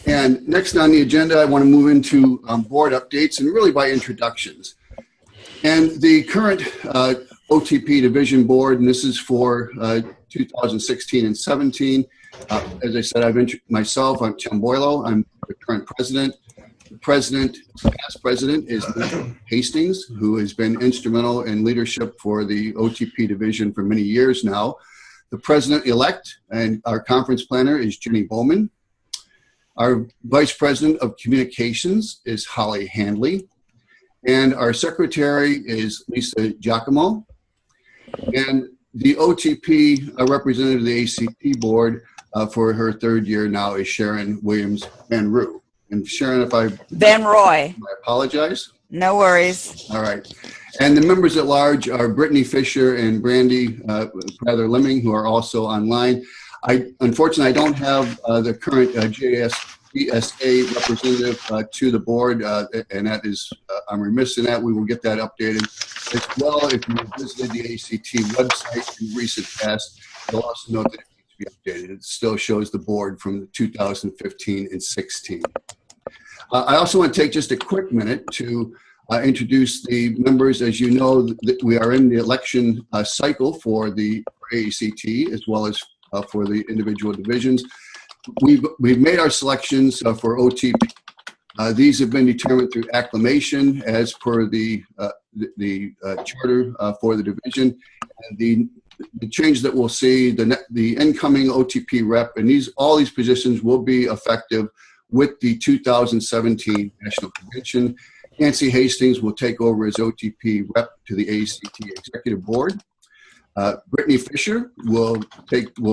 And next on the agenda, I want to move into board updates and really by introductions. And the current OTP Division Board, and this is for 2016 and 17. As I said, I'm Tim Boylo. I'm the current president. The past president is Matt Hastings, who has been instrumental in leadership for the OTP division for many years now. The president-elect and our conference planner is Ginny Bowman. Our vice president of communications is Holly Handley. And our secretary is Lisa Giacomo. And the OTP representative of the AECT board for her third year now is Sharon Williams Van Roo. And Sharon, if I... Van Roy. I apologize. No worries. All right. And the members at large are Brittany Fisher and Brandy Prather-Lemming, who are also online. Unfortunately, I don't have the current GSA representative to the board, and that is, I'm remiss in that. We will get that updated as well. If you visited the AECT website in recent past, you'll also note that it needs to be updated. It still shows the board from 2015 and 16. I also want to take just a quick minute to introduce the members. As you know, that we are in the election cycle for the AECT as well as for the individual divisions. We've made our selections for OTP. These have been determined through acclamation as per the charter for the division. And the change that we'll see, the incoming OTP rep, and all these positions will be effective with the 2017 National Convention. Nancy Hastings will take over as OTP rep to the AECT Executive Board. Brittany Fisher will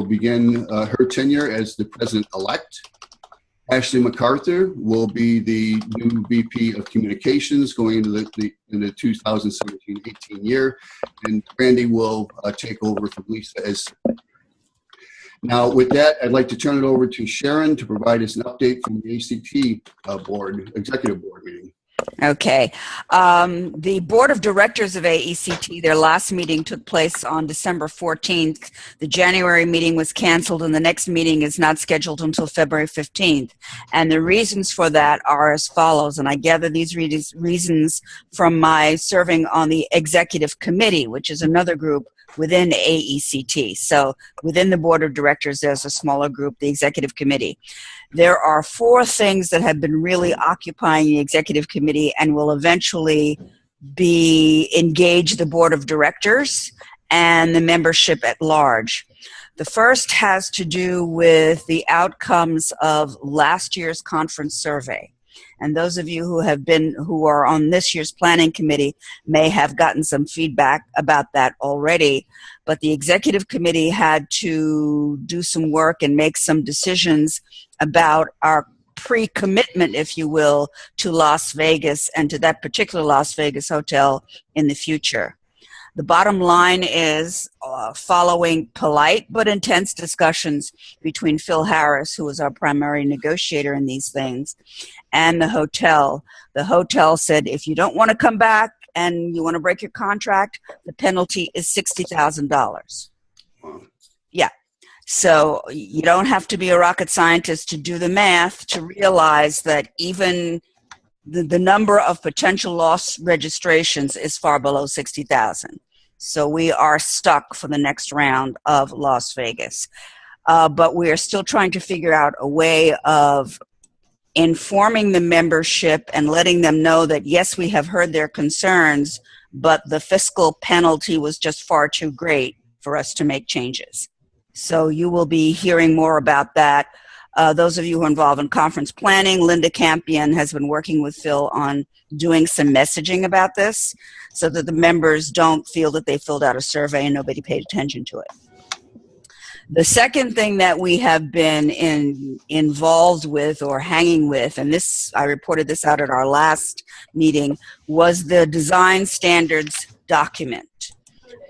begin her tenure as the president-elect. Ashley MacArthur will be the new VP of Communications going into the 2017-18 year, and Brandy will take over from Lisa as. Now, with that, I'd like to turn it over to Sharon to provide us an update from the AECT Executive Board meeting. Okay. The Board of Directors of AECT, their last meeting took place on December 14th. The January meeting was canceled, and the next meeting is not scheduled until February 15th. And the reasons for that are as follows, and I gather these reasons from my serving on the Executive Committee, which is another group within AECT. So within the Board of Directors, there's a smaller group, the Executive Committee. There are 4 things that have been really occupying the Executive Committee and will eventually engage the Board of Directors and the membership at large. The first has to do with the outcomes of last year's conference survey. And those of you who are on this year's planning committee may have gotten some feedback about that already. But the executive committee had to do some work and make some decisions about our pre-commitment, if you will, to Las Vegas and to that particular Las Vegas hotel in the future. The bottom line is, following polite but intense discussions between Phil Harris, who was our primary negotiator in these things, and the hotel said, if you don't want to come back and you want to break your contract, the penalty is $60,000. Yeah. So you don't have to be a rocket scientist to do the math to realize that even the number of potential loss registrations is far below 60,000. So we are stuck for the next round of Las Vegas. But we are still trying to figure out a way of informing the membership and letting them know that, yes, we have heard their concerns, but the fiscal penalty was just far too great for us to make changes. So you will be hearing more about that. Those of you who are involved in conference planning, Linda Campion has been working with Phil on doing some messaging about this so that the members don't feel that they filled out a survey and nobody paid attention to it. The second thing that we have been involved with or hanging with, and I reported this out at our last meeting, was the design standards document.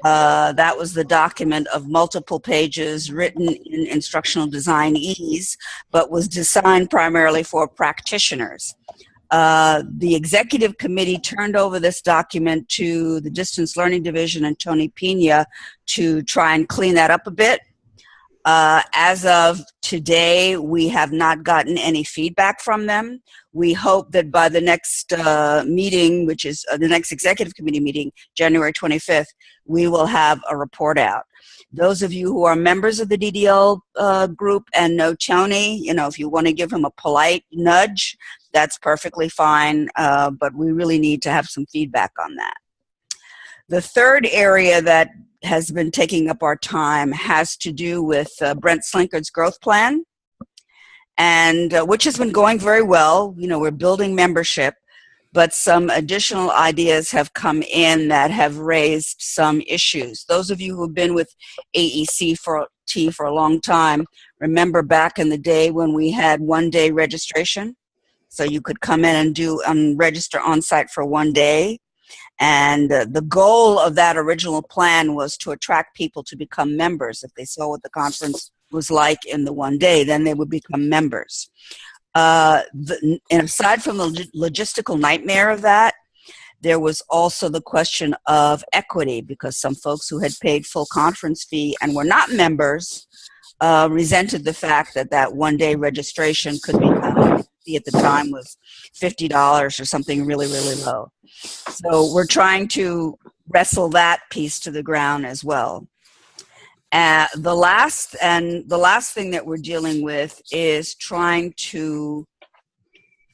That was the document of multiple pages written in instructional design ease, but was designed primarily for practitioners. The executive committee turned over this document to the distance learning division and Tony Pena to try and clean that up a bit. As of today, we have not gotten any feedback from them. We hope that by the next meeting, which is the next executive committee meeting, January 25th, we will have a report out. Those of you who are members of the DDL group and know Tony, you know, if you want to give him a polite nudge, that's perfectly fine, but we really need to have some feedback on that. The third area that has been taking up our time has to do with Brent Slinkard's growth plan, and which has been going very well. You know, we're building membership, but some additional ideas have come in that have raised some issues. Those of you who have been with AECT for a long time remember back in the day when we had one-day registration, so you could come in and do register on site for one day. And the goal of that original plan was to attract people to become members. If they saw what the conference was like in the one day, then they would become members. And aside from the logistical nightmare of that, there was also the question of equity, because some folks who had paid full conference fee and were not members resented the fact that that one-day registration could be done. At the time was $50 or something really, really low. So we're trying to wrestle that piece to the ground as well. The last thing that we're dealing with is trying to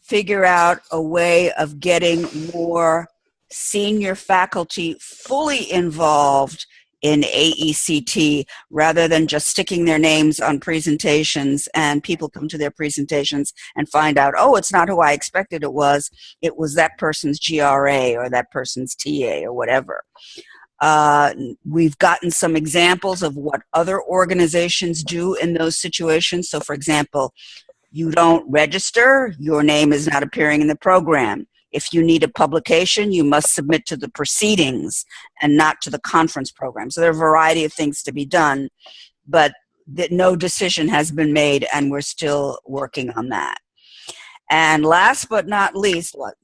figure out a way of getting more senior faculty fully involved in AECT, rather than just sticking their names on presentations and people come to their presentations and find out, oh, it's not who I expected it was that person's GRA or that person's TA or whatever. We've gotten some examples of what other organizations do in those situations. So for example, you don't register, your name is not appearing in the program. If you need a publication, you must submit to the proceedings and not to the conference program. So there are a variety of things to be done, but no decision has been made, and we're still working on that. And last but not least, what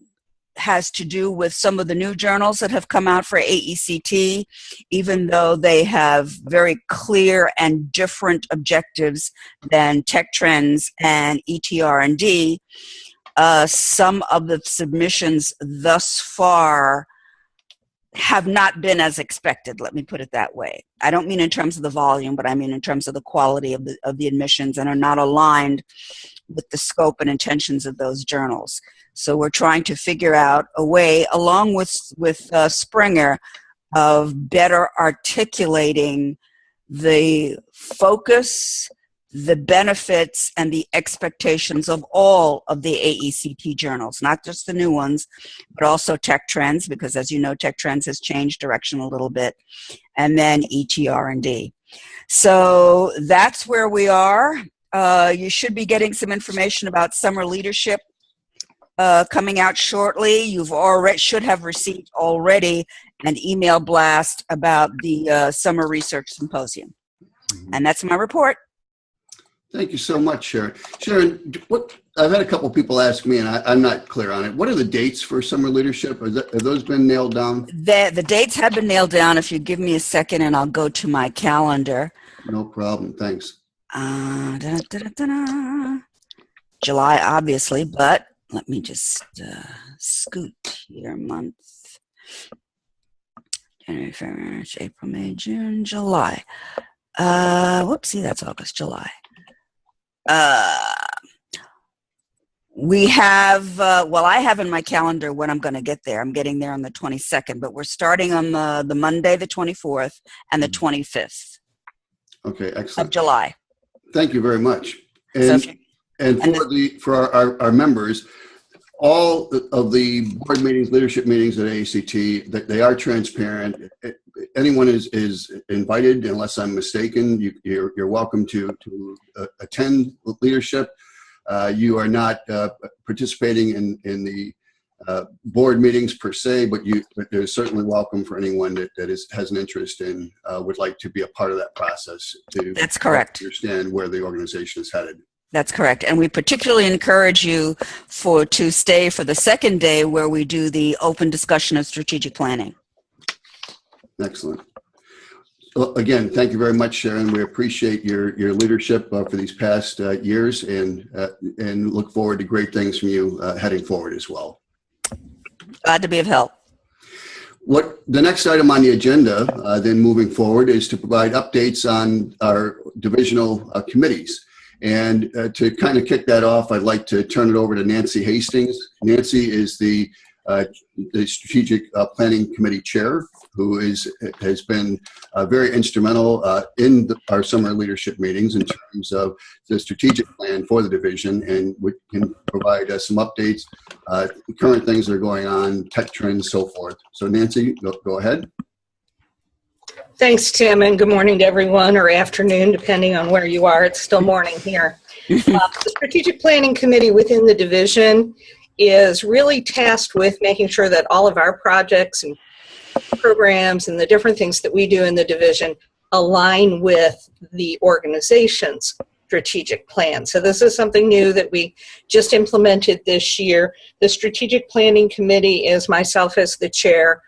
has to do with some of the new journals that have come out for AECT, even though they have very clear and different objectives than Tech Trends and ETR&D. Some of the submissions thus far have not been as expected, let me put it that way. I don't mean in terms of the volume, but I mean in terms of the quality of the admissions, and are not aligned with the scope and intentions of those journals. So we're trying to figure out a way, along with Springer, of better articulating the focus, the benefits, and the expectations of all of the AECT journals, not just the new ones, but also Tech Trends, because as you know, Tech Trends has changed direction a little bit, and then ETR&D. So that's where we are. You should be getting some information about summer leadership coming out shortly. You've already should have received already an email blast about the Summer Research Symposium. And that's my report. Thank you so much, Sharon. Sharon, I've had a couple people ask me, and I'm not clear on it. What are the dates for summer leadership? Have those been nailed down? The dates have been nailed down. If you give me a second, and I'll go to my calendar. No problem. Thanks. July, obviously, but let me just scoot here. Month. January, February, March, April, May, June, July. Whoopsie, that's August, July. We have, well, I have in my calendar when I'm going to get there. I'm getting there on the 22nd, but we're starting on the Monday, the 24th, and the 25th. Okay, excellent. Of July. Thank you very much. And for our members, all of the board meetings, leadership meetings at AECT, they are transparent. Anyone is invited, unless I'm mistaken. You're welcome to attend leadership. You are not participating in the board meetings per se, but they're certainly welcome for anyone that has an interest in, would like to be a part of that process to That's correct. Understand where the organization is headed. That's correct. And we particularly encourage you to stay for the second day, where we do the open discussion of strategic planning. Excellent. Well, again, thank you very much, Sharon. We appreciate your leadership for these past years, and look forward to great things from you heading forward as well. Glad to be of help. What the next item on the agenda, then moving forward, is to provide updates on our divisional committees. And to kind of kick that off, I'd like to turn it over to Nancy Hastings. Nancy is the Strategic Planning Committee Chair, who has been very instrumental in our summer leadership meetings in terms of the strategic plan for the division, and we can provide us some updates, current things that are going on, tech trends, so forth. So Nancy, go ahead. Thanks, Tim, and good morning to everyone, or afternoon, depending on where you are. It's still morning here. The Strategic Planning Committee within the division is really tasked with making sure that all of our projects and programs and the different things that we do in the division align with the organization's strategic plan. So this is something new that we just implemented this year. The Strategic Planning Committee is myself as the chair,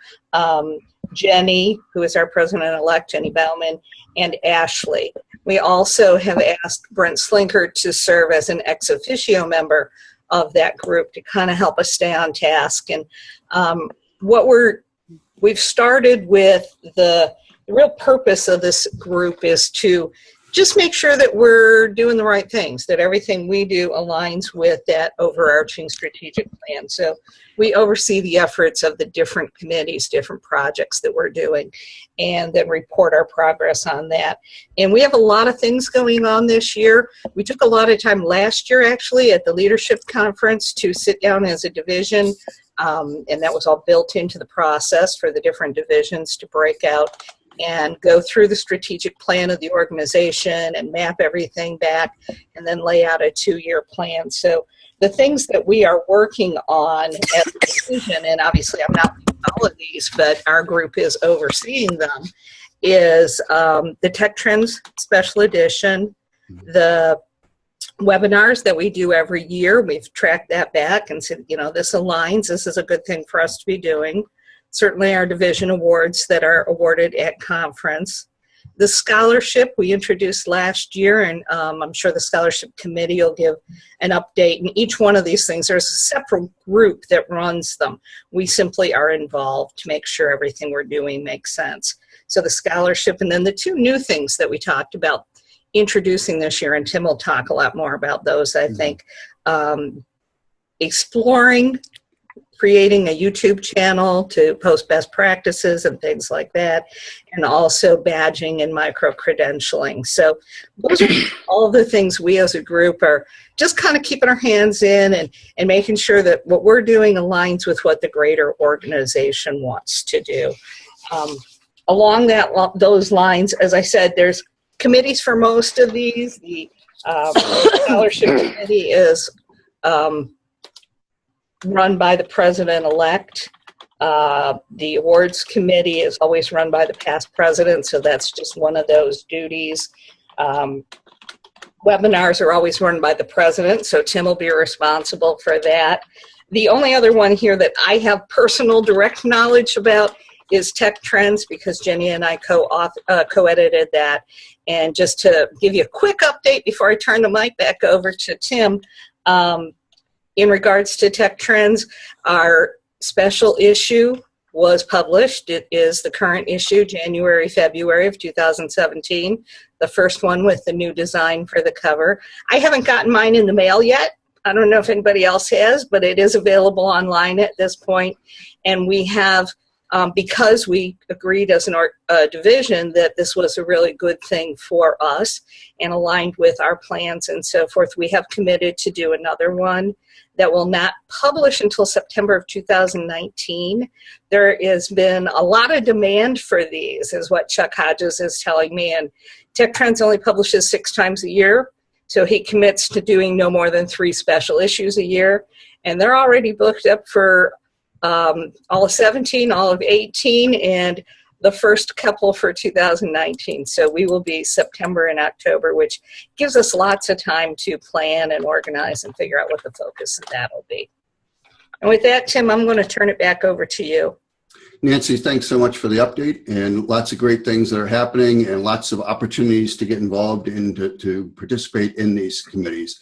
Jenny, who is our president-elect, Jenny Bauman, and Ashley. We also have asked Brent Slinker to serve as an ex officio member of that group to kind of help us stay on task. And we've started with the real purpose of this group is to just make sure that we're doing the right things, that everything we do aligns with that overarching strategic plan. So we oversee the efforts of the different committees, different projects that we're doing, and then report our progress on that. And we have a lot of things going on this year. We took a lot of time last year, actually, at the leadership conference to sit down as a division, and that was all built into the process for the different divisions to break out and go through the strategic plan of the organization and map everything back and then lay out a 2-year plan. So the things that we are working on as a division, and obviously I'm not doing all of these, but our group is overseeing them, is the Tech Trends Special Edition, the webinars that we do every year. We've tracked that back and said, you know, this aligns, this is a good thing for us to be doing. Certainly our division awards that are awarded at conference. The scholarship we introduced last year, and I'm sure the scholarship committee will give an update. And each one of these things, there's a separate group that runs them. We simply are involved to make sure everything we're doing makes sense. So the scholarship, and then the 2 new things that we talked about introducing this year, and Tim will talk a lot more about those, I think. Exploring creating a YouTube channel to post best practices and things like that, and also badging and micro-credentialing. So those are all the things we as a group are just kind of keeping our hands in and making sure that what we're doing aligns with what the greater organization wants to do. Along those lines, as I said, there's committees for most of these. The scholarship committee is run by the president-elect. The awards committee is always run by the past president, so that's just one of those duties. Webinars are always run by the president, so Tim will be responsible for that. The only other one here that I have personal direct knowledge about is Tech Trends, because Jenny and I co-edited that. And just to give you a quick update before I turn the mic back over to Tim, in regards to Tech Trends, our special issue was published. It is the current issue, January, February of 2017, the first one with the new design for the cover. I haven't gotten mine in the mail yet. I don't know if anybody else has, but it is available online at this point. And we have, because we agreed as a division that this was a really good thing for us and aligned with our plans and so forth, we have committed to do another one that will not publish until September of 2019. There has been a lot of demand for these, is what Chuck Hodges is telling me, and Tech Trends only publishes 6 times a year, so he commits to doing no more than 3 special issues a year, and they're already booked up for all of 17, all of 18, and the first couple for 2019. So we will be September and October, which gives us lots of time to plan and organize and figure out what the focus of that will be. And with that, Tim, I'm going to turn it back over to you. Nancy, thanks so much for the update, and lots of great things that are happening and lots of opportunities to get involved and to participate in these committees.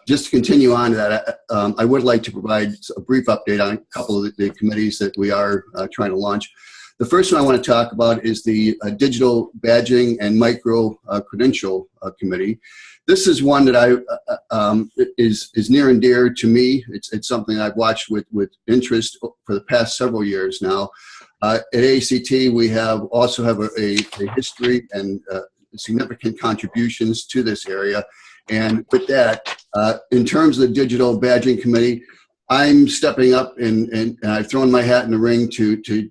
Just to continue on to that, I would like to provide a brief update on a couple of the committees that we are trying to launch. The first one I want to talk about is the Digital Badging and Micro Credential Committee. This is one that is near and dear to me. It's something I've watched with interest for the past several years now. At AECT, we also have a history and significant contributions to this area. And with that, in terms of the Digital Badging Committee, I'm stepping up and I've thrown my hat in the ring to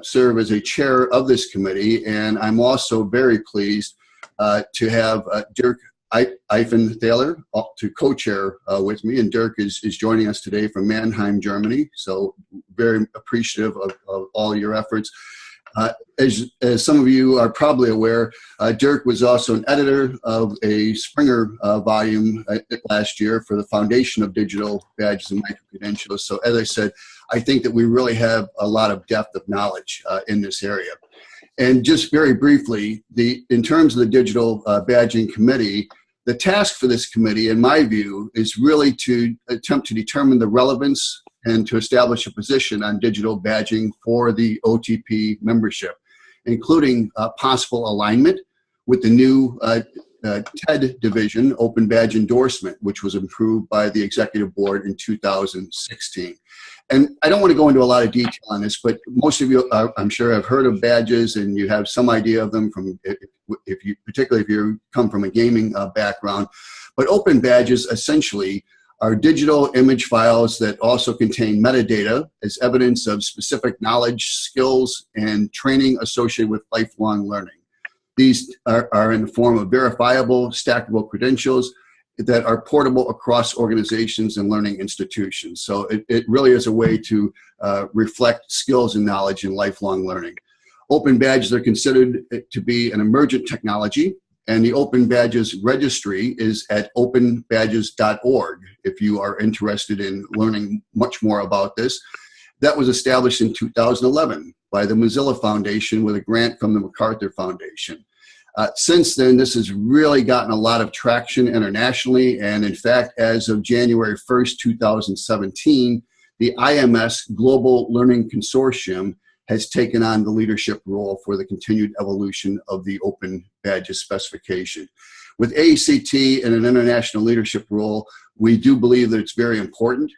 serve as a chair of this committee. And I'm also very pleased to have Dirk Eifenthaler to co-chair with me. And Dirk is joining us today from Mannheim, Germany. So very appreciative of all your efforts. As some of you are probably aware, Dirk was also an editor of a Springer volume last year for the Foundation of Digital Badges and Micro-Credentials. So as I said, I think that we really have a lot of depth of knowledge in this area. And just very briefly, in terms of the Digital Badging Committee, the task for this committee, in my view, is really to attempt to determine the relevance and to establish a position on digital badging for the OTP membership, including possible alignment with the new TED division, Open Badge Endorsement, which was approved by the Executive Board in 2016. And I don't want to go into a lot of detail on this, but most of you, I'm sure, have heard of badges and you have some idea of them from, particularly if you come from a gaming background. But open badges essentially are digital image files that also contain metadata as evidence of specific knowledge, skills, and training associated with lifelong learning. These are in the form of verifiable, stackable credentials that are portable across organizations and learning institutions. So it really is a way to reflect skills and knowledge in lifelong learning. Open badges are considered to be an emergent technology, and the Open Badges registry is at openbadges.org if you are interested in learning much more about this. That was established in 2011 by the Mozilla Foundation with a grant from the MacArthur Foundation. Since then, this has really gotten a lot of traction internationally, and in fact, as of January 1st, 2017, the IMS Global Learning Consortium has taken on the leadership role for the continued evolution of the Open Badges specification. With AECT in an international leadership role, we do believe that it's very important,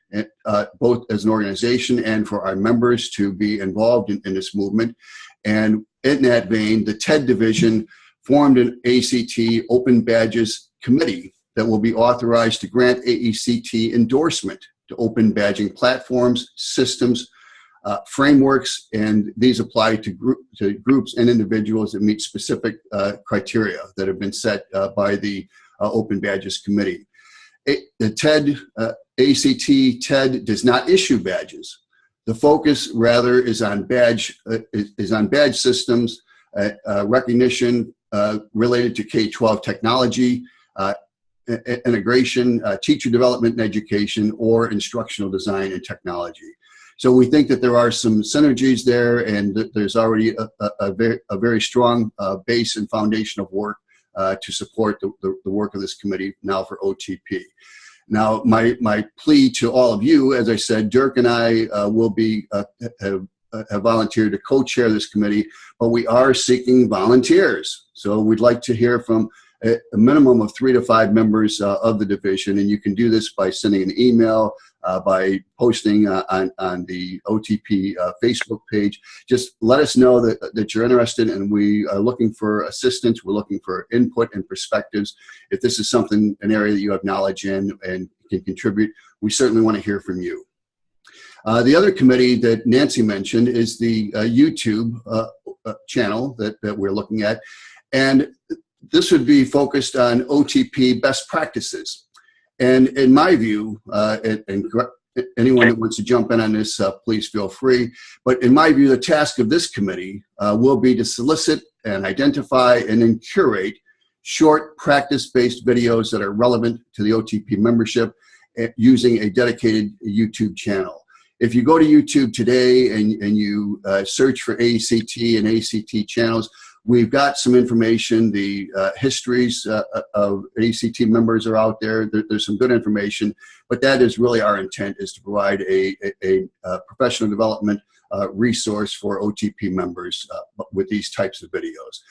both as an organization and for our members to be involved in this movement. And in that vein, the TED division formed an AECT Open Badges Committee that will be authorized to grant AECT endorsement to open badging platforms, systems, frameworks, and these apply to groups and individuals that meet specific criteria that have been set by the Open Badges Committee. The TED, AECT TED does not issue badges. The focus rather is on badge systems, recognition related to K-12 technology, integration, teacher development and education, or instructional design and technology. So we think that there are some synergies there, and that there's already a very strong base and foundation of work to support the work of this committee now for OTP. Now, my plea to all of you, as I said, Dirk and I will be have volunteered to co-chair this committee, but we are seeking volunteers. So we'd like to hear from a minimum of 3 to 5 members of the division, and you can do this by sending an email, by posting on the OTP Facebook page. Just let us know that you're interested, and we are looking for assistance. We're looking for input and perspectives. If this is an area that you have knowledge in and can contribute, we certainly want to hear from you. The other committee that Nancy mentioned is the YouTube channel that we're looking at. And this would be focused on OTP best practices. And in my view, and anyone that wants to jump in on this, please feel free. But in my view, the task of this committee will be to solicit and identify and then curate short practice-based videos that are relevant to the OTP membership using a dedicated YouTube channel. if you go to YouTube today and you search for AECT and AECT channels, we've got some information. The histories of AECT members are out there. There's some good information, but that is really our intent, is to provide a professional development resource for OTP members with these types of videos.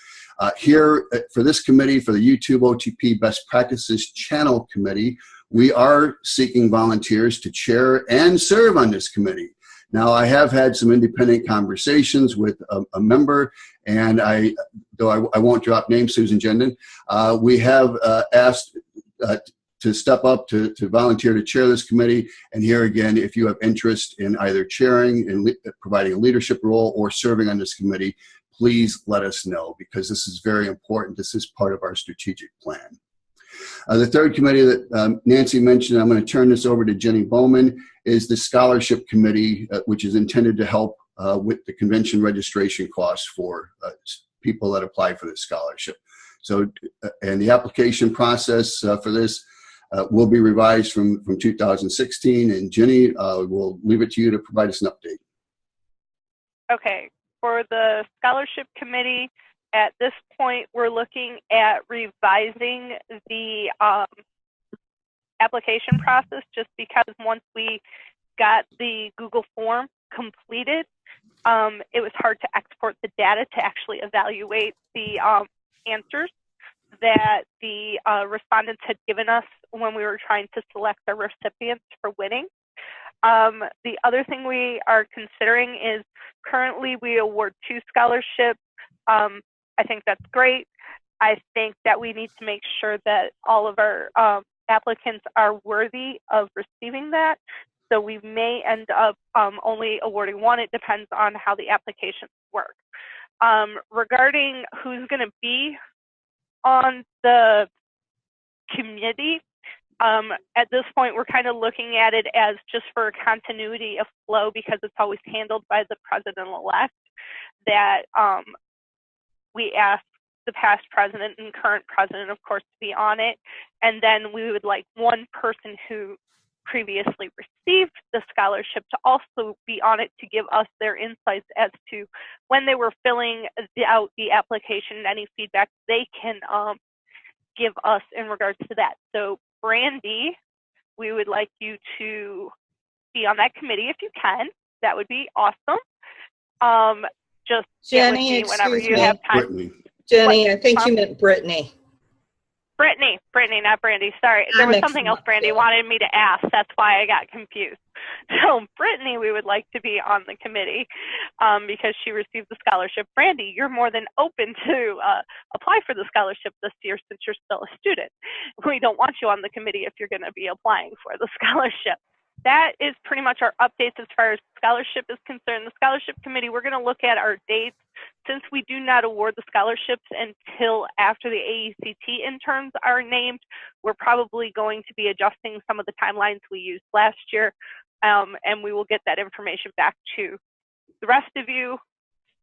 Here for this committee, for the YouTube OTP Best Practices Channel Committee, we are seeking volunteers to chair and serve on this committee. Now, I have had some independent conversations with a member, and though I won't drop names, Susan Jenden, we have asked to step up to volunteer to chair this committee. And here again, if you have interest in either chairing and providing a leadership role or serving on this committee, please let us know, because this is very important. This is part of our strategic plan. The third committee that Nancy mentioned, I'm going to turn this over to Jenny Bowman, is the Scholarship Committee, which is intended to help with the convention registration costs for people that apply for this scholarship. So, and the application process for this will be revised from 2016. And Jenny, we'll leave it to you to provide us an update. Okay, for the Scholarship Committee, at this point, we're looking at revising the application process, just because once we got the Google form completed, it was hard to export the data to actually evaluate the answers that the respondents had given us when we were trying to select our recipients for winning. The other thing we are considering is, currently we award 2 scholarships. I think that's great. I think that we need to make sure that all of our applicants are worthy of receiving that. So we may end up only awarding 1. It depends on how the applications work. Regarding who's going to be on the committee, at this point, we're kind of looking at it as just for continuity of flow, because it's always handled by the president-elect, that we ask the past president and current president, of course, to be on it. And then we would like one person who previously received the scholarship to also be on it, to give us their insights as to when they were filling out the application and any feedback they can give us in regards to that. So Brandy, we would like you to be on that committee if you can. That would be awesome. Just Jenny, get with me whenever excuse you me. have time. Brittany. Jenny, I think you meant Brittany. Brittany, not Brandy. Sorry, there was something else Brandy wanted me to ask. That's why I got confused. So Brittany, we would like to be on the committee because she received the scholarship. Brandy, you're more than open to apply for the scholarship this year, since you're still a student. We don't want you on the committee if you're going to be applying for the scholarship. That is pretty much our updates as far as scholarship is concerned. The Scholarship Committee, we're going to look at our dates. Since we do not award the scholarships until after the AECT interns are named, we're probably going to be adjusting some of the timelines we used last year, and we will get that information back to the rest of you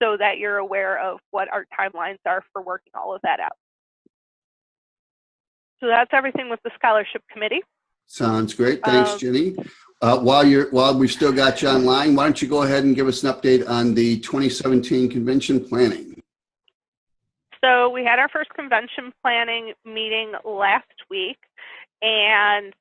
so that you're aware of what our timelines are for working all of that out. So that's everything with the Scholarship Committee. Sounds great. Thanks, Jenny. While we've still got you online, why don't you go ahead and give us an update on the 2017 convention planning? So we had our first convention planning meeting last week, and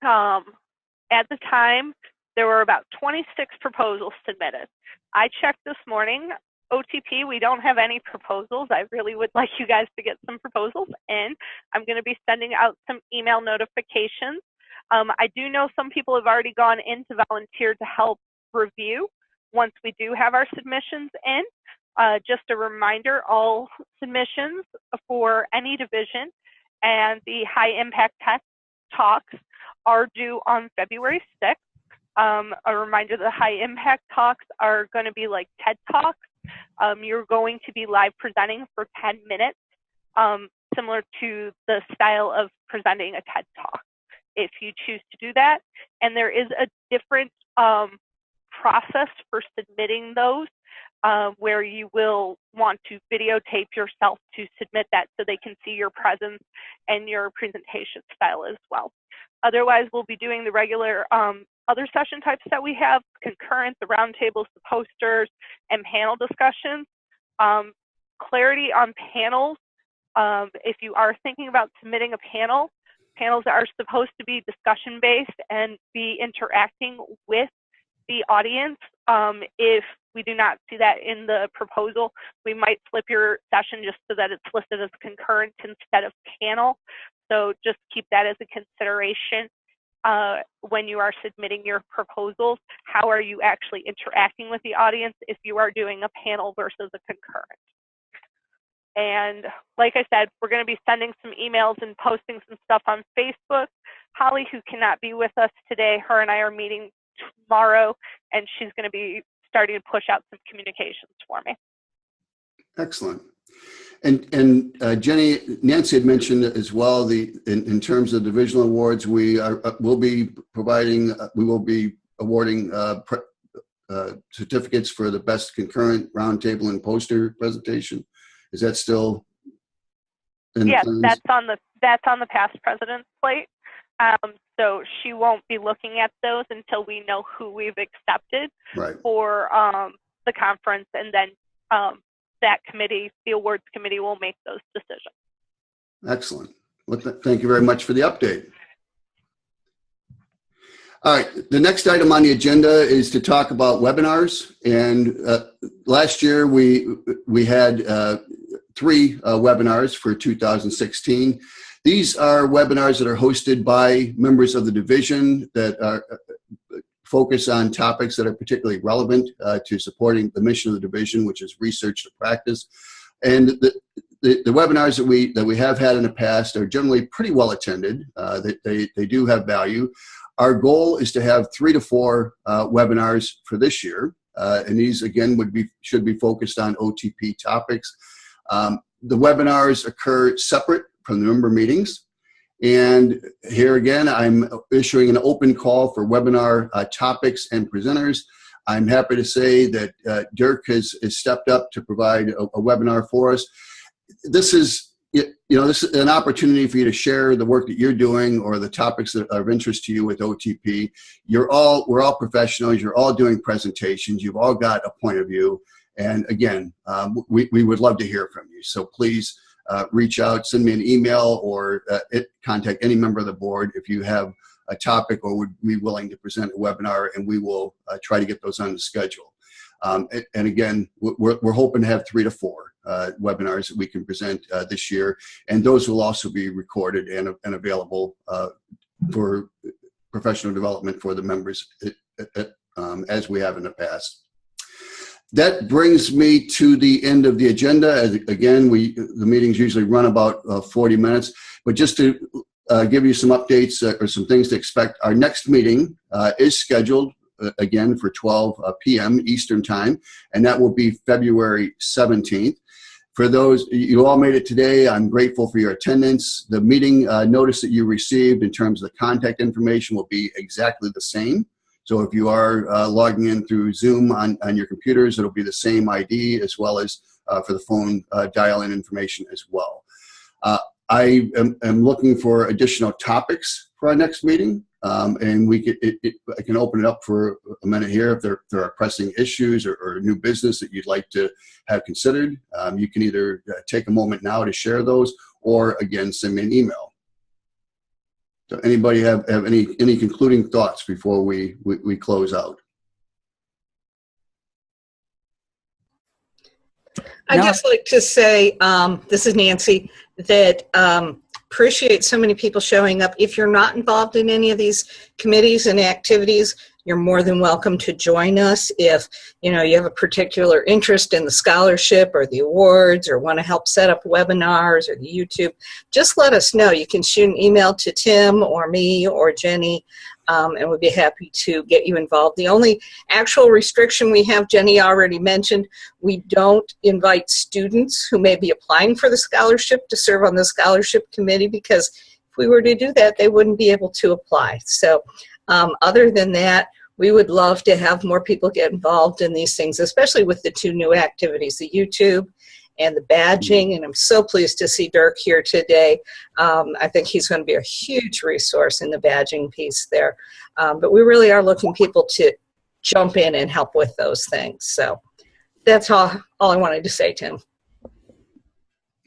at the time, there were about 26 proposals submitted. I checked this morning. OTP, we don't have any proposals. I really would like you guys to get some proposals in. I'm going to be sending out some email notifications. I do know some people have already gone in to volunteer to help review once we do have our submissions in. Just a reminder, all submissions for any division and the high impact tech talks are due on February 6th. A reminder, the high impact talks are going to be like TED Talks. You're going to be live presenting for 10 minutes, similar to the style of presenting a TED Talk, if you choose to do that. And there is a different process for submitting those, where you will want to videotape yourself to submit that so they can see your presence and your presentation style as well. Otherwise, we'll be doing the regular other session types that we have: concurrent, the roundtables, the posters, and panel discussions. Clarity on panels. If you are thinking about submitting a panel, panels are supposed to be discussion-based and be interacting with the audience. If we do not see that in the proposal, we might flip your session just so that it's listed as concurrent instead of panel. So just keep that as a consideration when you are submitting your proposals. How are you actually interacting with the audience if you are doing a panel versus a concurrent? And like I said, we're going to be sending some emails and posting some stuff on Facebook. Holly, who cannot be with us today, her and I are meeting tomorrow, and she's going to be starting to push out some communications for me. Excellent. And Jenny, Nancy had mentioned as well, in terms of divisional awards, we will be awarding certificates for the best concurrent roundtable and poster presentation. Is that still in yes, plans? that's on the past president's plate. So she won't be looking at those until we know who we've accepted for the conference, and then that committee, the awards committee, will make those decisions. Excellent. Well, thank you very much for the update. All right, the next item on the agenda is to talk about webinars. And last year we had 3 webinars for 2016. These are webinars that are hosted by members of the division that are focus on topics that are particularly relevant to supporting the mission of the division, which is research to practice. And the webinars that we have had in the past are generally pretty well attended. They do have value. Our goal is to have 3 to 4 webinars for this year, and these again should be focused on OTP topics. The webinars occur separate from the member meetings, and here again I'm issuing an open call for webinar topics and presenters. I'm happy to say that Dirk has stepped up to provide a webinar for us. This is an opportunity for you to share the work that you're doing or the topics that are of interest to you with OTP. We're all professionals. You're all doing presentations. You've all got a point of view. And again, we would love to hear from you. So please reach out, send me an email, or contact any member of the board if you have a topic or would be willing to present a webinar, and we will try to get those on the schedule. And again, we're hoping to have 3 to 4 webinars that we can present this year, and those will also be recorded and available for professional development for the members as we have in the past. That brings me to the end of the agenda. Again, the meetings usually run about 40 minutes, but just to give you some updates or some things to expect, our next meeting is scheduled again for 12 p.m. Eastern Time, and that will be February 17th. For those, you all made it today. I'm grateful for your attendance. The meeting notice that you received in terms of the contact information will be exactly the same. So if you are logging in through Zoom on your computers, it'll be the same ID as well as for the phone dial-in information as well. I am looking for additional topics for our next meeting, and I can open it up for a minute here if there are pressing issues or new business that you'd like to have considered. You can either take a moment now to share those, or again send me an email. So anybody have any concluding thoughts before we close out? I'd just like to say, this is Nancy, that appreciate so many people showing up. If you're not involved in any of these committees and activities, you're more than welcome to join us. If you have a particular interest in the scholarship or the awards, or want to help set up webinars or the YouTube, just let us know. You can shoot an email to Tim or me or Jenny, and we'd be happy to get you involved. The only actual restriction we have, Jenny already mentioned, we don't invite students who may be applying for the scholarship to serve on the scholarship committee, because if we were to do that, they wouldn't be able to apply. So other than that, we would love to have more people get involved in these things, especially with the 2 new activities, the YouTube and the badging. And I'm so pleased to see Dirk here today. I think he's going to be a huge resource in the badging piece there. But we really are looking people to jump in and help with those things. So that's all I wanted to say, Tim.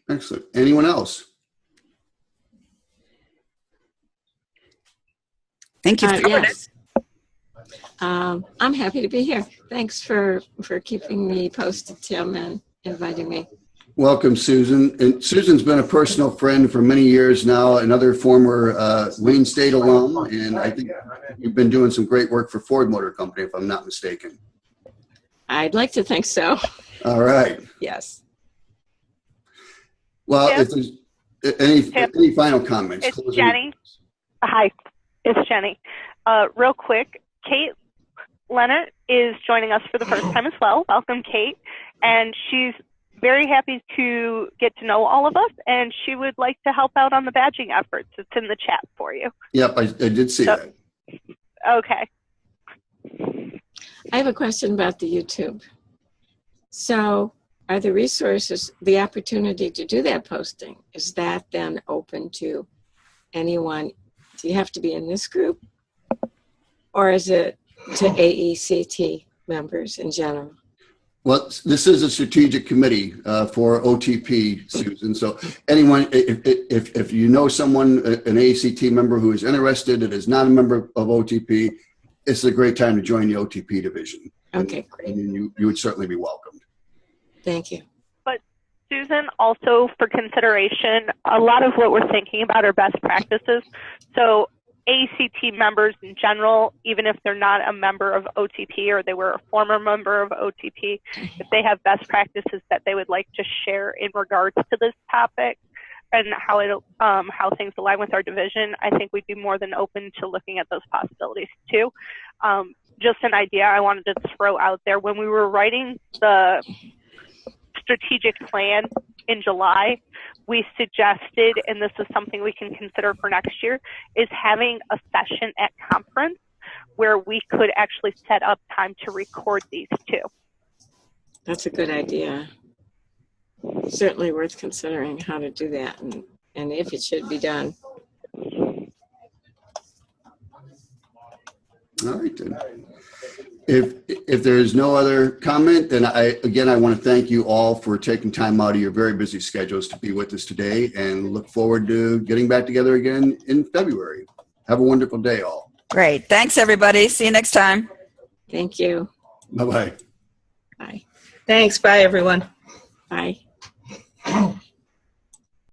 Excellent. Anyone else? Thank you. Yes. I'm happy to be here. Thanks for keeping me posted, Tim, and inviting me. Welcome, Susan. And Susan's been a personal friend for many years now, another former Wayne State alum, and I think you've been doing some great work for Ford Motor Company, if I'm not mistaken. I'd like to think so. All right. Yes. Well, Tim? if there's any final comments? It's Jenny. Hi, it's Jenny. Real quick, Kate Leonard is joining us for the first time as well. Welcome, Kate. And she's very happy to get to know all of us, and she would like to help out on the badging efforts. It's in the chat for you. Yep, I did see that. Okay. I have a question about the YouTube. So are the resources, the opportunity to do that posting, is that then open to anyone? Do you have to be in this group? Or is it to AECT members in general? Well, this is a strategic committee for OTP, Susan. So anyone, if you know someone, an AECT member who is interested and is not a member of OTP, it's a great time to join the OTP division. Okay, great. And you would certainly be welcomed. Thank you. But Susan, also for consideration, a lot of what we're thinking about are best practices. So AECT members in general, even if they're not a member of OTP or they were a former member of OTP, if they have best practices that they would like to share in regards to this topic and how things align with our division, I think we'd be more than open to looking at those possibilities too. Just an idea I wanted to throw out there. When we were writing the strategic plan in July, we suggested, and this is something we can consider for next year, is having a session at conference where we could actually set up time to record these too. That's a good idea. Certainly worth considering how to do that and if it should be done. All right, then. If there's no other comment, then I want to thank you all for taking time out of your very busy schedules to be with us today, and look forward to getting back together again in February. Have a wonderful day, all. Great. Thanks, everybody. See you next time. Thank you. Bye-bye. Bye. Thanks. Bye, everyone. Bye.